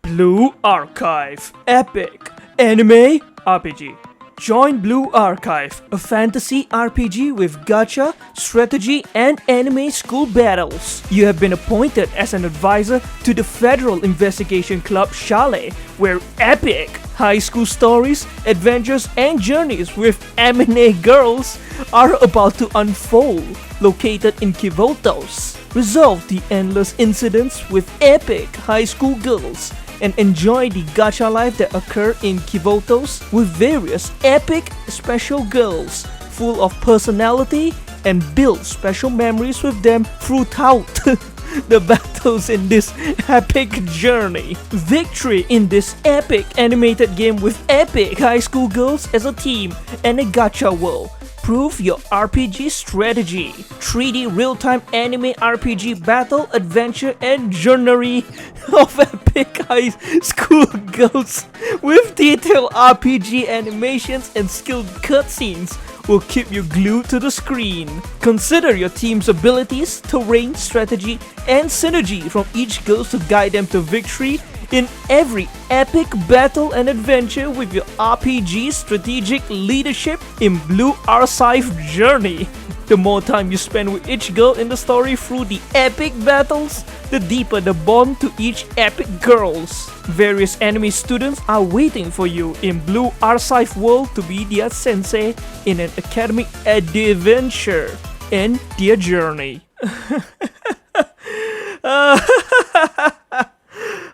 Blue Archive Epic Anime RPG. Join Blue Archive, a fantasy RPG with gacha, strategy, and anime school battles. You have been appointed as an advisor to the Federal Investigation Club Chalet, where epic high school stories, adventures, and journeys with anime girls are about to unfold. Located in Kivotos, resolve the endless incidents with epic high school girls and enjoy the gacha life that occur in Kivotos with various epic special girls full of personality and build special memories with them throughout the battles in this epic journey. Victory in this epic animated game with epic high school girls as a team and a gacha world. Prove your RPG strategy. 3D real-time anime RPG battle, adventure, and journey of epic high school girls with detailed RPG animations and skilled cutscenes will keep you glued to the screen. Consider your team's abilities, terrain, strategy, and synergy from each girl to guide them to victory in every epic battle and adventure with your RPG strategic leadership in Blue Archive journey. The more time you spend with each girl in the story through the epic battles, the deeper the bond to each epic girls. Various anime students are waiting for you in Blue Archive world to be their sensei in an academic adventure and their journey.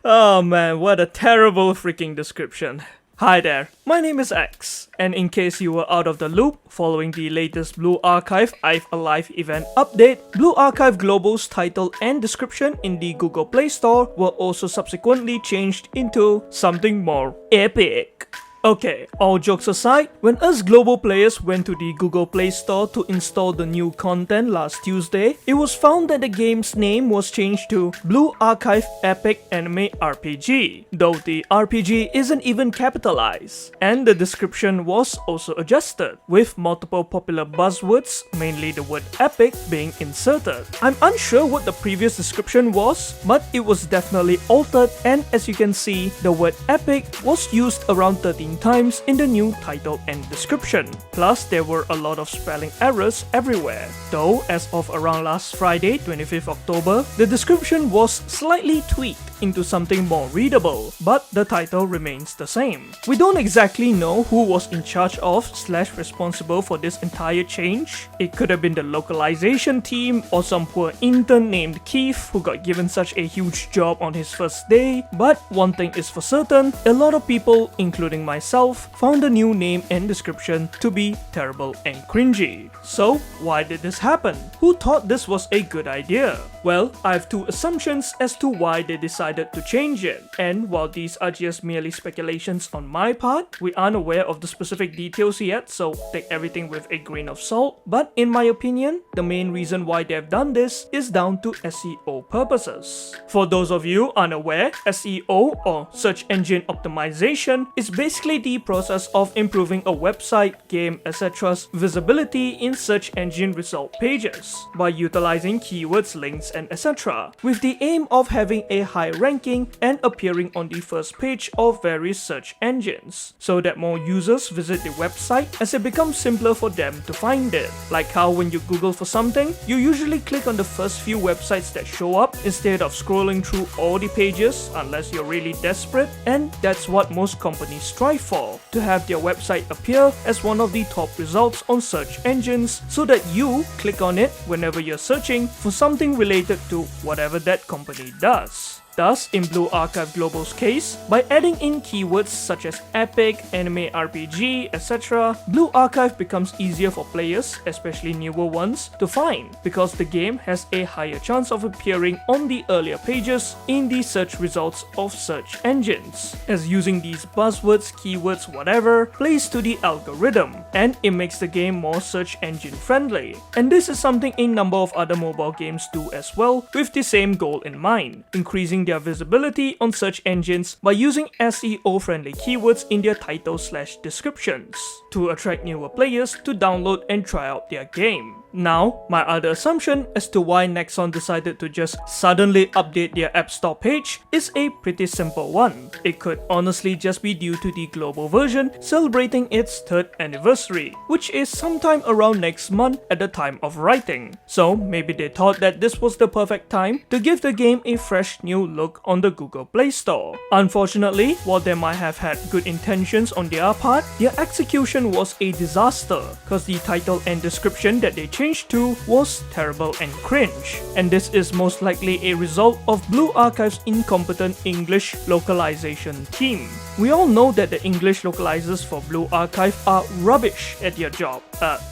Oh man, what a terrible freaking description. Hi there, my name is X, and in case you were out of the loop following the latest Blue Archive I've Alive event update, Blue Archive Global's title and description in the Google Play Store were also subsequently changed into something more epic. Okay, all jokes aside, when us global players went to the Google Play Store to install the new content last Tuesday, it was found that the game's name was changed to Blue Archive Epic Anime RPG, though the RPG isn't even capitalized, and the description was also adjusted, with multiple popular buzzwords, mainly the word epic, being inserted. I'm unsure what the previous description was, but it was definitely altered, and as you can see, the word epic was used around 13 times in the new title and description. Plus, there were a lot of spelling errors everywhere. Though, as of around last Friday, 25th October, the description was slightly tweaked into something more readable, but the title remains the same. We don't exactly know who was in charge of / responsible for this entire change. It could have been the localization team or some poor intern named Keith who got given such a huge job on his first day, but one thing is for certain, a lot of people, including myself, found the new name and description to be terrible and cringy. So, why did this happen? Who thought this was a good idea? Well, I have two assumptions as to why they decided to change it, and while these are just merely speculations on my part, we aren't aware of the specific details yet, so take everything with a grain of salt, but in my opinion, the main reason why they have done this is down to SEO purposes. For those of you unaware, SEO or search engine optimization is basically the process of improving a website, game, etc's visibility in search engine result pages by utilizing keywords, links, and etc. with the aim of having a high ranking and appearing on the first page of various search engines, so that more users visit the website as it becomes simpler for them to find it. Like how when you Google for something, you usually click on the first few websites that show up instead of scrolling through all the pages unless you're really desperate, and that's what most companies strive for, to have their website appear as one of the top results on search engines so that you click on it whenever you're searching for something related to whatever that company does. Thus, in Blue Archive Global's case, by adding in keywords such as epic, anime RPG, etc., Blue Archive becomes easier for players, especially newer ones, to find, because the game has a higher chance of appearing on the earlier pages in the search results of search engines, as using these buzzwords, keywords, whatever, plays to the algorithm, and it makes the game more search engine friendly. And this is something a number of other mobile games do as well, with the same goal in mind, increasing their visibility on search engines by using SEO-friendly keywords in their titles / descriptions to attract newer players to download and try out their game. Now, my other assumption as to why Nexon decided to just suddenly update their App Store page is a pretty simple one. It could honestly just be due to the global version celebrating its 3rd anniversary, which is sometime around next month at the time of writing. So maybe they thought that this was the perfect time to give the game a fresh new look on the Google Play Store. Unfortunately, while they might have had good intentions on their part, their execution was a disaster, cause the title and description that they changed to was terrible and cringe. And this is most likely a result of Blue Archive's incompetent English localization team. We all know that the English localizers for Blue Archive are rubbish at their job.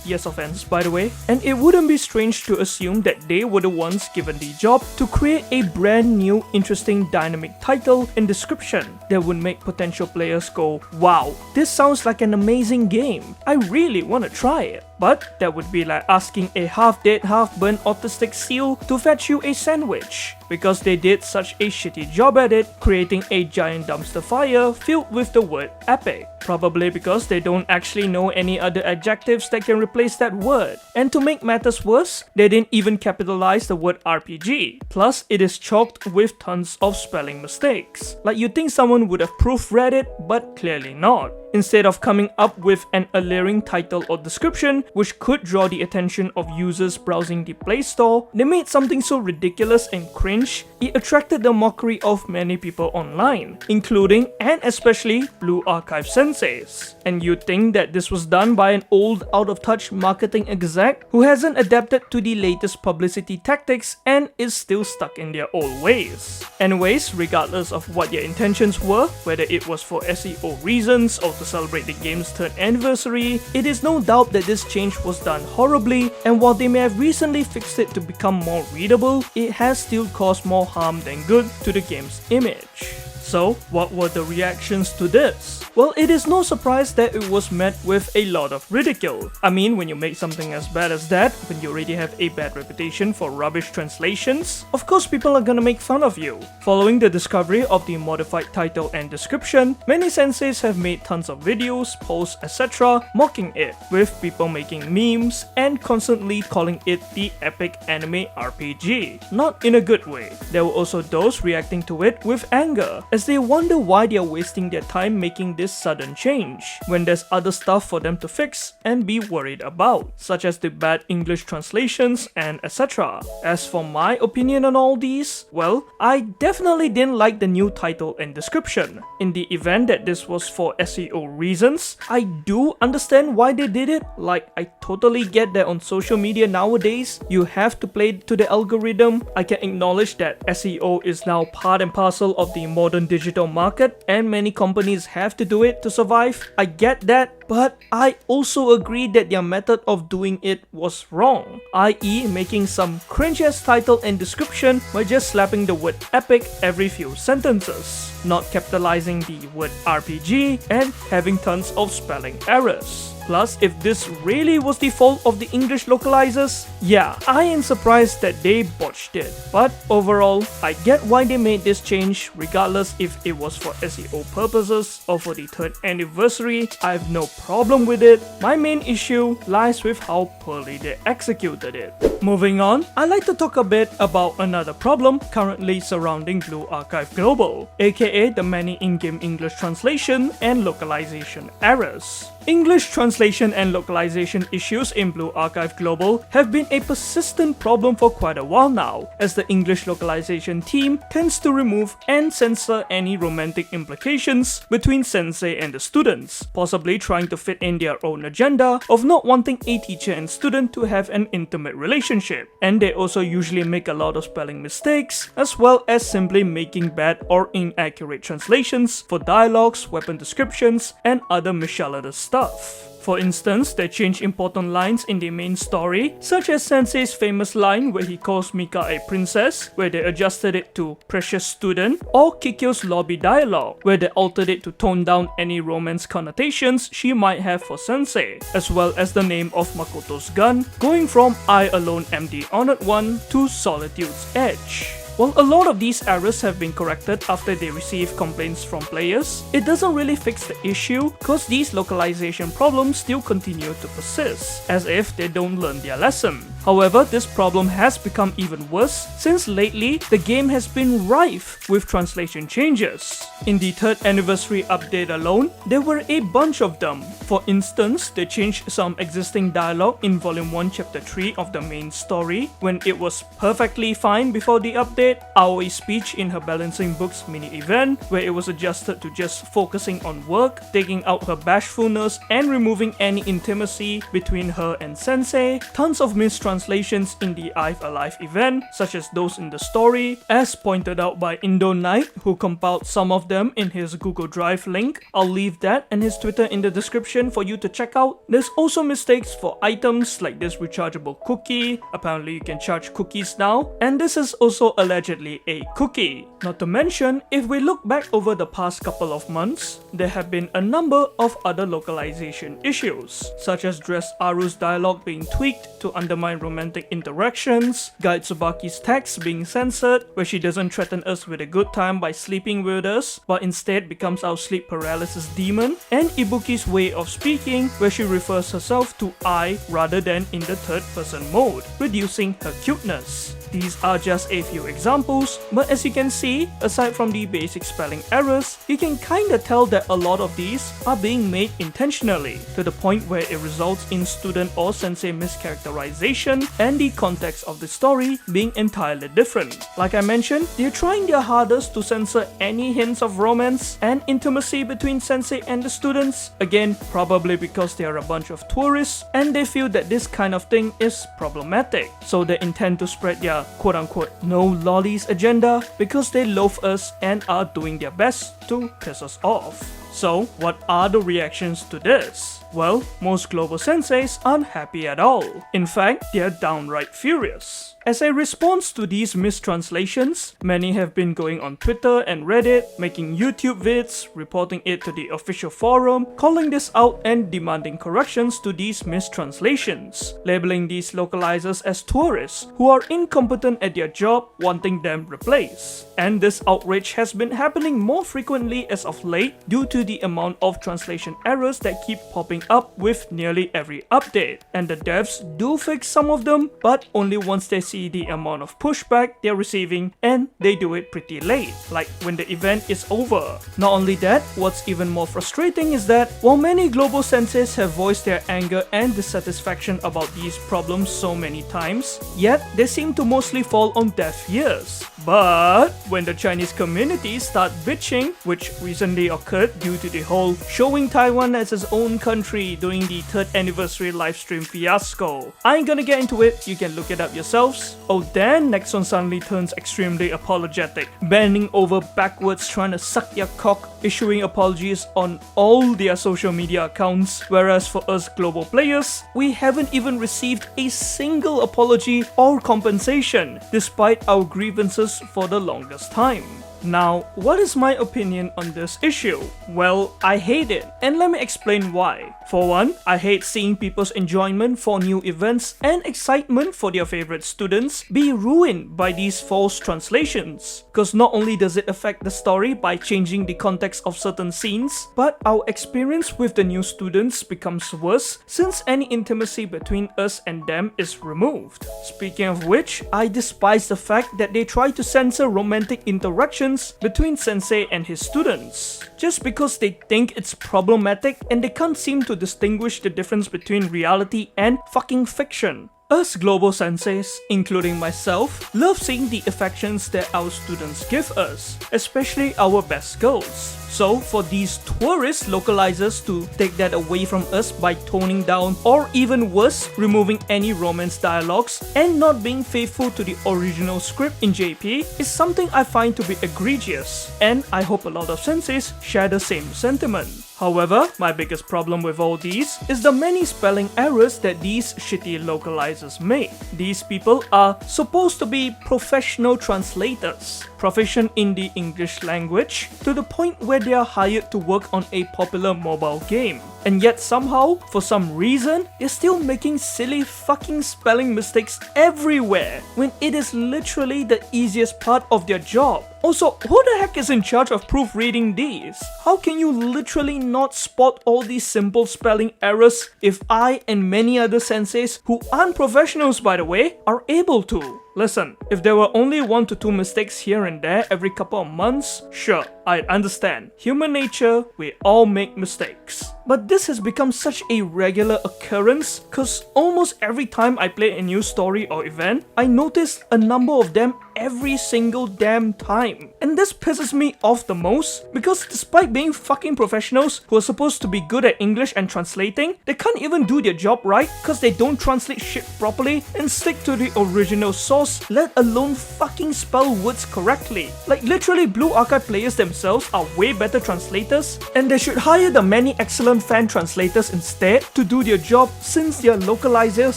Yes offense by the way. And it wouldn't be strange to assume that they were the ones given the job to create a brand new, interesting, dynamic title and description that would make potential players go, wow, this sounds like an amazing game. I really want to try it. But that would be like asking a half-dead, half-burnt autistic seal to fetch you a sandwich, because they did such a shitty job at it, creating a giant dumpster fire filled with the word epic. Probably because they don't actually know any other adjectives that can replace that word. And to make matters worse, they didn't even capitalize the word RPG. Plus, it is choked with tons of spelling mistakes. Like you'd think someone would have proofread it, but clearly not. Instead of coming up with an alluring title or description which could draw the attention of users browsing the Play Store, they made something so ridiculous and cringe, it attracted the mockery of many people online, including and especially Blue Archive senseis. And you'd think that this was done by an old, out-of-touch marketing exec who hasn't adapted to the latest publicity tactics and is still stuck in their old ways. Anyways, regardless of what their intentions were, whether it was for SEO reasons or to celebrate the game's 3rd anniversary, it is no doubt that this change was done horribly, and while they may have recently fixed it to become more readable, it has still caused more harm than good to the game's image. So, what were the reactions to this? Well, it is no surprise that it was met with a lot of ridicule. I mean, when you make something as bad as that, when you already have a bad reputation for rubbish translations, of course people are gonna make fun of you. Following the discovery of the modified title and description, many senseis have made tons of videos, posts, etc. mocking it, with people making memes and constantly calling it the epic anime RPG. Not in a good way. There were also those reacting to it with anger, as they wonder why they are wasting their time making this sudden change, when there's other stuff for them to fix and be worried about, such as the bad English translations and etc. As for my opinion on all these, well, I definitely didn't like the new title and description. In the event that this was for SEO reasons, I do understand why they did it. Like, I totally get that on social media nowadays, you have to play to the algorithm. I can acknowledge that SEO is now part and parcel of the modern digital market and many companies have to do it to survive. I get that, but I also agree that their method of doing it was wrong, i.e. making some cringe-ass title and description by just slapping the word epic every few sentences, not capitalizing the word RPG, and having tons of spelling errors. Plus, if this really was the fault of the English localizers, yeah, I am surprised that they botched it. But overall, I get why they made this change, regardless if it was for SEO purposes or for the 3rd anniversary. I have no problem with it. My main issue lies with how poorly they executed it. Moving on, I'd like to talk a bit about another problem currently surrounding Blue Archive Global, aka the many in-game English translation and localization errors. English translation and localization issues in Blue Archive Global have been a persistent problem for quite a while now, as the English localization team tends to remove and censor any romantic implications between sensei and the students, possibly trying to fit in their own agenda of not wanting a teacher and student to have an intimate relationship. And they also usually make a lot of spelling mistakes, as well as simply making bad or inaccurate translations for dialogues, weapon descriptions, and other miscellaneous stuff. For instance, they change important lines in the main story, such as Sensei's famous line where he calls Mika a princess, where they adjusted it to precious student, or Kikyo's lobby dialogue, where they altered it to tone down any romance connotations she might have for Sensei, as well as the name of Makoto's gun, going from I alone am the honored one to Solitude's Edge. While a lot of these errors have been corrected after they receive complaints from players, it doesn't really fix the issue cause these localization problems still continue to persist, as if they don't learn their lesson. However, this problem has become even worse since lately the game has been rife with translation changes. In the 3rd anniversary update alone, there were a bunch of them. For instance, they changed some existing dialogue in Volume 1 Chapter 3 of the main story when it was perfectly fine before the update, Aoi's speech in her Balancing Books mini-event where it was adjusted to just focusing on work, taking out her bashfulness and removing any intimacy between her and Sensei, tons of mistranslations in the I've Alive event, such as those in the story, as pointed out by Indo Knight, who compiled some of them in his Google Drive link. I'll leave that and his Twitter in the description for you to check out. There's also mistakes for items like this rechargeable cookie, apparently you can charge cookies now, and this is also allegedly a cookie. Not to mention, if we look back over the past couple of months, there have been a number of other localization issues, such as Dress Aru's dialogue being tweaked to undermine romantic interactions, Guide Tsubaki's text being censored, where she doesn't threaten us with a good time by sleeping with us, but instead becomes our sleep paralysis demon, and Ibuki's way of speaking, where she refers herself to I rather than in the 3rd person mode, reducing her cuteness. These are just a few examples, but as you can see, aside from the basic spelling errors, you can kinda tell that a lot of these are being made intentionally, to the point where it results in student or sensei mischaracterization and the context of the story being entirely different. Like I mentioned, they're trying their hardest to censor any hints of romance and intimacy between sensei and the students, again probably because they are a bunch of tourists and they feel that this kind of thing is problematic, so they intend to spread their quote-unquote no lollies agenda because they loathe us and are doing their best to piss us off. So, what are the reactions to this? Well, most global senseis aren't happy at all. In fact, they're downright furious. As a response to these mistranslations, many have been going on Twitter and Reddit, making YouTube vids, reporting it to the official forum, calling this out and demanding corrections to these mistranslations, labeling these localizers as tourists who are incompetent at their job, wanting them replaced. And this outrage has been happening more frequently as of late due to the amount of translation errors that keep popping up with nearly every update. And the devs do fix some of them, but only once they see the amount of pushback they're receiving, and they do it pretty late, like when the event is over. Not only that, what's even more frustrating is that while many global senseis have voiced their anger and dissatisfaction about these problems so many times, yet they seem to mostly fall on deaf ears. But when the Chinese community start bitching, which recently occurred due to the whole showing Taiwan as its own country during the 3rd anniversary livestream fiasco, I ain't gonna get into it, you can look it up yourselves. Oh, then Nexon suddenly turns extremely apologetic, bending over backwards trying to suck their cock, issuing apologies on all their social media accounts, whereas for us global players, we haven't even received a single apology or compensation, despite our grievances for the longest time. Now, what is my opinion on this issue? Well, I hate it, and let me explain why. For one, I hate seeing people's enjoyment for new events and excitement for their favorite students be ruined by these false translations. Cause not only does it affect the story by changing the context of certain scenes, but our experience with the new students becomes worse since any intimacy between us and them is removed. Speaking of which, I despise the fact that they try to censor romantic interactions between sensei and his students, just because they think it's problematic and they can't seem to distinguish the difference between reality and fucking fiction. Us global senseis, including myself, love seeing the affections that our students give us, especially our best girls. So for these tourist localizers to take that away from us by toning down or even worse, removing any romance dialogues and not being faithful to the original script in JP is something I find to be egregious, and I hope a lot of senseis share the same sentiment. However, my biggest problem with all these is the many spelling errors that these shitty localizers make. These people are supposed to be professional translators, proficient in the English language, to the point where they are hired to work on a popular mobile game. And yet somehow, for some reason, they're still making silly fucking spelling mistakes everywhere when it is literally the easiest part of their job. Also, who the heck is in charge of proofreading these? How can you literally not spot all these simple spelling errors if I and many other senseis, who aren't professionals by the way, are able to? Listen, if there were only 1 to 2 mistakes here and there every couple of months, sure, I'd understand. Human nature, we all make mistakes. But this has become such a regular occurrence cause almost every time I play a new story or event, I notice a number of them every single damn time. And this pisses me off the most because despite being fucking professionals who are supposed to be good at English and translating, they can't even do their job right cause they don't translate shit properly and stick to the original source, let alone fucking spell words correctly. Like literally Blue Archive players themselves are way better translators and they should hire the many excellent fan translators instead to do their job since their localizers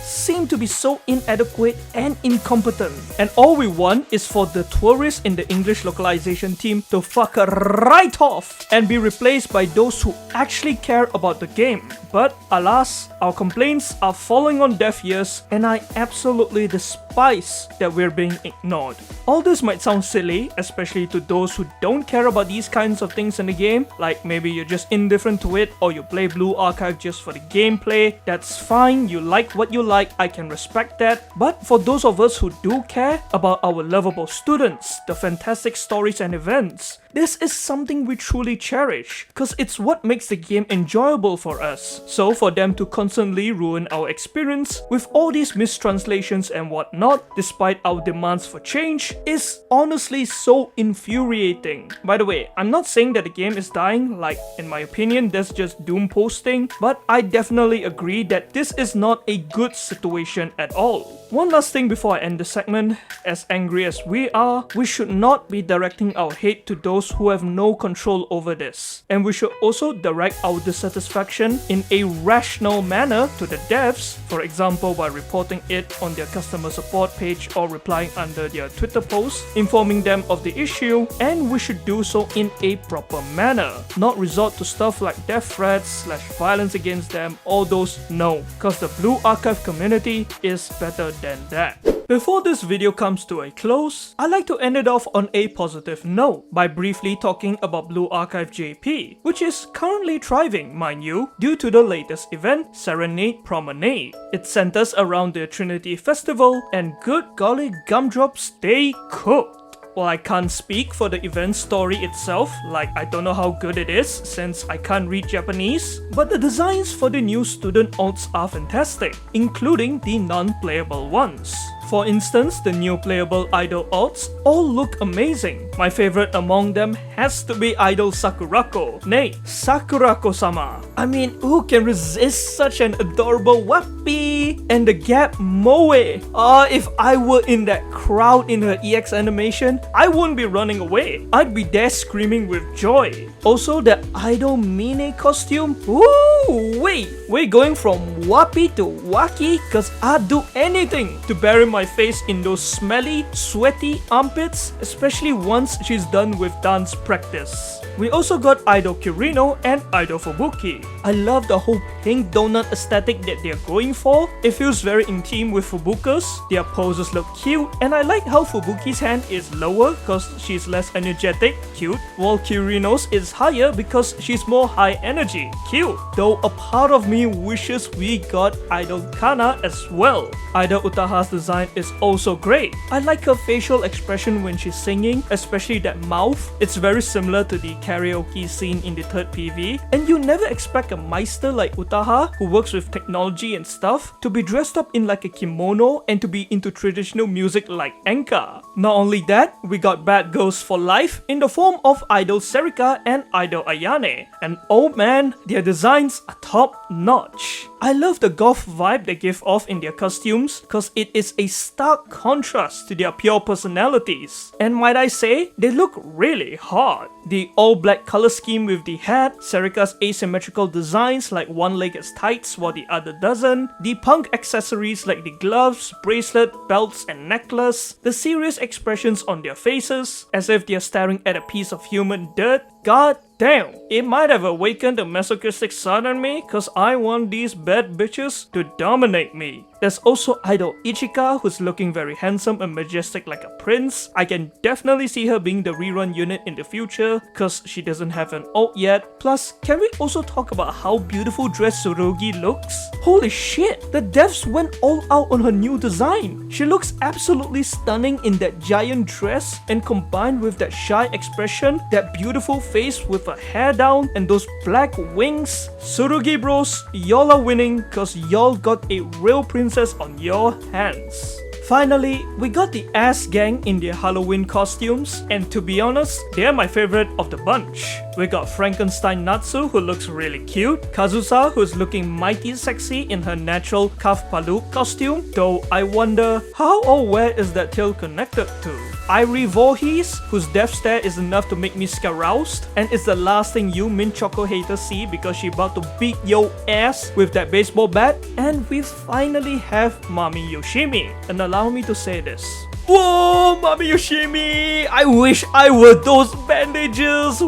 seem to be so inadequate and incompetent. And all we want is for the tourists in the English localization team to fuck right off and be replaced by those who actually care about the game. But alas, our complaints are falling on deaf ears and I absolutely despise that we're being ignored. All this might sound silly, especially to those who don't care about these kinds of things in the game, like maybe you're just indifferent to it or you play Blue Archive just for the gameplay. That's fine, you like what you like, I can respect that. But for those of us who do care about our lovable students, the fantastic stories and events, this is something we truly cherish, cause it's what makes the game enjoyable for us. So for them to constantly ruin our experience with all these mistranslations and whatnot, despite our demands for change, is honestly so infuriating. By the way, I'm not saying that the game is dying, like in my opinion that's just doom posting, but I definitely agree that this is not a good situation at all. One last thing before I end the segment, as angry as we are, we should not be directing our hate to those who have no control over this. And we should also direct our dissatisfaction in a rational manner to the devs, for example by reporting it on their customer support page or replying under their Twitter post, informing them of the issue, and we should do so in a proper manner, not resort to stuff like death threats / violence against them, all those no, cause the Blue Archive community is better than that. Before this video comes to a close, I'd like to end it off on a positive note by briefly talking about Blue Archive JP, which is currently thriving, mind you, due to the latest event, Serenade Promenade. It centers around the Trinity Festival, and good golly gumdrops, they cooked. Well, I can't speak for the event story itself, like I don't know how good it is since I can't read Japanese, but the designs for the new student alts are fantastic, including the non-playable ones. For instance, the new playable idol alts all look amazing. My favorite among them has to be Idol Sakurako, nay, Sakurako-sama. I mean, who can resist such an adorable wappy? And the Gap Moe. If I were in that crowd in her EX animation, I wouldn't be running away. I'd be there screaming with joy. Also, the Idol Mine costume. Ooh, wait, we're going from wappy to wacky cause I'd do anything to bury my face in those smelly, sweaty armpits, especially once she's done with dance practice. We also got Idol Kirino and Idol Fubuki. I love the whole pink donut aesthetic that they're going for. It feels very in theme with Fubuka's, their poses look cute, and I like how Fubuki's hand is lower cause she's less energetic, cute, while Kirino's is higher because she's more high energy, cute. Though a part of me wishes we got Idol Kana as well. Idol Utaha's design is also great. I like her facial expression when she's singing, especially that mouth. It's very similar to the karaoke scene in the third PV, and you never expect a Meister like Utaha, who works with technology and stuff, to be dressed up in like a kimono and to be into traditional music like Enka. Not only that, we got bad girls for life in the form of Idol Serika and Idol Ayane, and oh man, their designs are top notch. I love the goth vibe they give off in their costumes cause it is a stark contrast to their pure personalities. And might I say, they look really hot. The all-black color scheme with the hat, Serika's asymmetrical designs like one leg has tights while the other doesn't, the punk accessories like the gloves, bracelet, belts and necklace, the serious expressions on their faces as if they're staring at a piece of human dirt, god damn. It might have awakened a masochistic side in me cause I want these bad bitches to dominate me. There's also idol Ichika who's looking very handsome and majestic like a prince. I can definitely see her being the rerun unit in the future cause she doesn't have an ult yet. Plus, can we also talk about how beautiful dressed Tsurugi looks? Holy shit, the devs went all out on her new design. She looks absolutely stunning in that giant dress, and combined with that shy expression, that beautiful face with her hair down and those black wings. Tsurugi bros, y'all are winning cause y'all got a real princess on your hands. Finally, we got the Ass Gang in their Halloween costumes, and to be honest, they're my favorite of the bunch. We got Frankenstein Natsu who looks really cute, Kazusa who's looking mighty sexy in her natural Kaf Paluk costume, though I wonder how or where is that tail connected to. Irie Voorhees, whose death stare is enough to make me scaroused, and it's the last thing you Min Choco haters see because she about to beat yo ass with that baseball bat. And we finally have Mami Yoshimi, and allow me to say this. Whoa, Mami Yoshimi! I wish I were those bandages!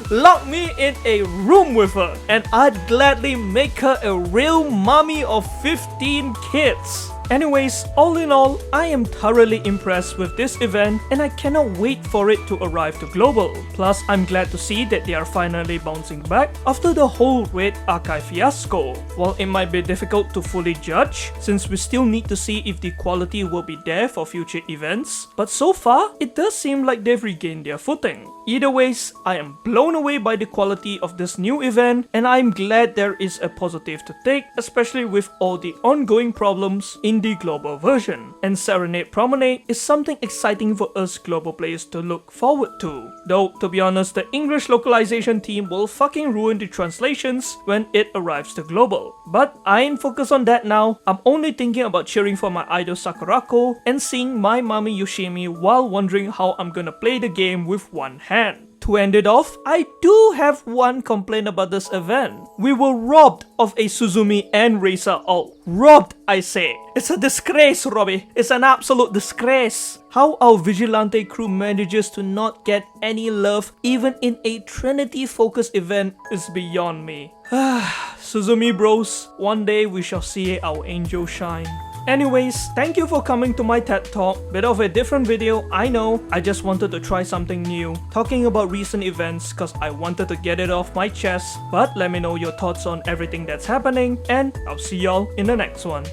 Lock me in a room with her, and I'd gladly make her a real mommy of 15 kids. Anyways, all in all, I am thoroughly impressed with this event and I cannot wait for it to arrive to global. Plus, I'm glad to see that they are finally bouncing back after the whole Raid Archive fiasco. While it might be difficult to fully judge, since we still need to see if the quality will be there for future events, but so far, it does seem like they've regained their footing. Either ways, I am blown away by the quality of this new event and I'm glad there is a positive to take, especially with all the ongoing problems in the global version. And Serenade Promenade is something exciting for us global players to look forward to. Though, to be honest, the English localization team will fucking ruin the translations when it arrives to global. But I ain't focused on that now. I'm only thinking about cheering for my idol Sakurako and seeing my Mami Yoshimi while wondering how I'm gonna play the game with one hand. To end it off, I do have one complaint about this event. We were robbed of a Suzumi and Reisa ult. Robbed, I say. It's a disgrace, Robbie. It's an absolute disgrace. How our Vigilante crew manages to not get any love even in a Trinity-focused event is beyond me. Suzumi bros, one day we shall see our angel shine. Anyways, thank you for coming to my TED Talk. Bit of a different video, I know. I just wanted to try something new, talking about recent events cause I wanted to get it off my chest. But let me know your thoughts on everything that's happening and I'll see y'all in the next one.